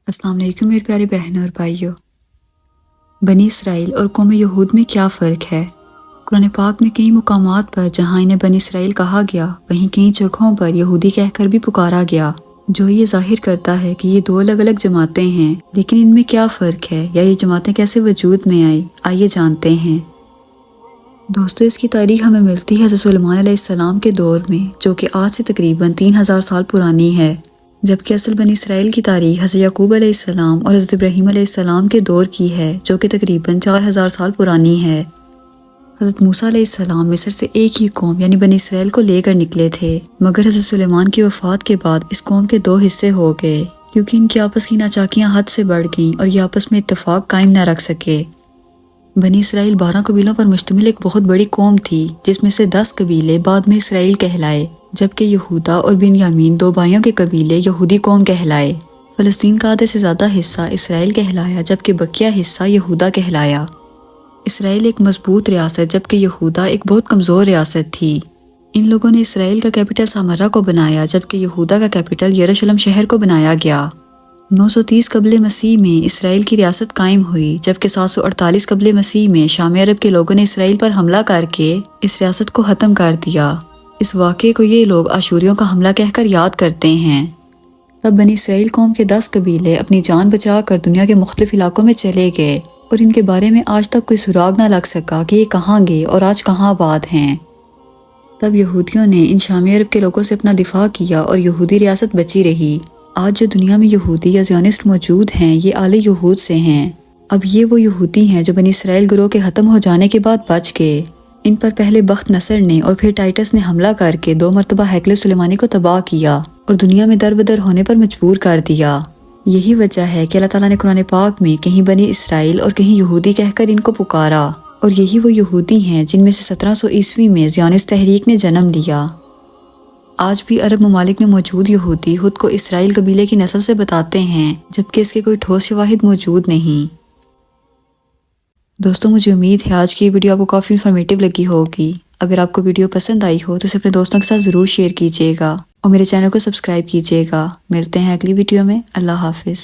السلام علیکم میرے پیارے بہنوں اور بھائیوں۔ بنی اسرائیل اور قوم یہود میں کیا فرق ہے؟ قرآن پاک میں کئی مقامات پر جہاں انہیں بنی اسرائیل کہا گیا، وہیں کئی جگہوں پر یہودی کہہ کر بھی پکارا گیا، جو یہ ظاہر کرتا ہے کہ یہ دو الگ الگ جماعتیں ہیں۔ لیکن ان میں کیا فرق ہے یا یہ جماعتیں کیسے وجود میں آئی، آئیے جانتے ہیں۔ دوستو، اس کی تاریخ ہمیں ملتی ہے حضرت سلیمان علیہ السلام کے دور میں، جو کہ آج سے تقریباً 3000 سال پرانی ہے، جبکہ اصل بنی اسرائیل کی تاریخ حضرت یعقوب علیہ السلام اور حضرت ابراہیم علیہ السلام کے دور کی ہے، جو کہ تقریباً 4000 سال پرانی ہے۔ حضرت موسیٰ علیہ السلام مصر سے ایک ہی قوم یعنی بنی اسرائیل کو لے کر نکلے تھے، مگر حضرت سلیمان کی وفات کے بعد اس قوم کے دو حصے ہو گئے، کیونکہ ان کی آپس کی ناچاکیاں حد سے بڑھ گئیں اور یہ آپس میں اتفاق قائم نہ رکھ سکے۔ بنی اسرائیل 12 قبیلوں پر مشتمل ایک بہت بڑی قوم تھی، جس میں سے 10 قبیلے بعد میں اسرائیل کہلائے، جبکہ یہودا اور بنیامین دو بھائیوں کے قبیلے یہودی قوم کہلائے۔ فلسطین کا آدھے سے زیادہ حصہ اسرائیل کہلایا، جبکہ بقیہ حصہ یہودا کہلایا۔ اسرائیل ایک مضبوط ریاست جبکہ یہودا ایک بہت کمزور ریاست تھی۔ ان لوگوں نے اسرائیل کا کیپٹل سامرا کو بنایا، جبکہ یہودا کا کیپٹل یروشلم شہر کو بنایا گیا۔ 930 قبل مسیح میں اسرائیل کی ریاست قائم ہوئی، جبکہ 748 قبل مسیح میں شام عرب کے لوگوں نے اسرائیل پر حملہ کر کے اس ریاست کو ختم کر دیا۔ اس واقعے کو یہ لوگ آشوریوں کا حملہ کہہ کر یاد کرتے ہیں۔ تب بنی اسرائیل قوم کے 10 قبیلے اپنی جان بچا کر دنیا کے مختلف علاقوں میں چلے گئے، اور ان کے بارے میں آج تک کوئی سراغ نہ لگ سکا کہ یہ کہاں گئے اور آج کہاں آباد ہیں۔ تب یہودیوں نے ان شام عرب کے لوگوں سے اپنا دفاع کیا اور یہودی ریاست بچی رہی۔ آج جو دنیا میں یہودی یا زیونسٹ موجود ہیں، یہ آل یہود سے ہیں۔ اب یہ وہ یہودی ہیں جو بنی اسرائیل گروہ کے ختم ہو جانے کے بعد بچ گئے۔ ان پر پہلے بخت نصر نے اور پھر ٹائٹس نے حملہ کر کے 2 مرتبہ ہیکل سلیمانی کو تباہ کیا اور دنیا میں در بدر ہونے پر مجبور کر دیا۔ یہی وجہ ہے کہ اللہ تعالیٰ نے قرآن پاک میں کہیں بنی اسرائیل اور کہیں یہودی کہہ کر ان کو پکارا، اور یہی وہ یہودی ہیں جن میں سے 1700 عیسوی میں زیونسٹ تحریک نے جنم لیا۔ آج بھی عرب ممالک میں موجود یہودی خود کو اسرائیل قبیلے کی نسل سے بتاتے ہیں، جبکہ اس کے کوئی ٹھوس شواہد موجود نہیں۔ دوستوں، مجھے امید ہے آج کی یہ ویڈیو آپ کو کافی انفارمیٹیو لگی ہوگی۔ اگر آپ کو ویڈیو پسند آئی ہو تو اسے اپنے دوستوں کے ساتھ ضرور شیئر کیجیے گا اور میرے چینل کو سبسکرائب کیجیے گا۔ ملتے ہیں اگلی ویڈیو میں۔ اللہ حافظ۔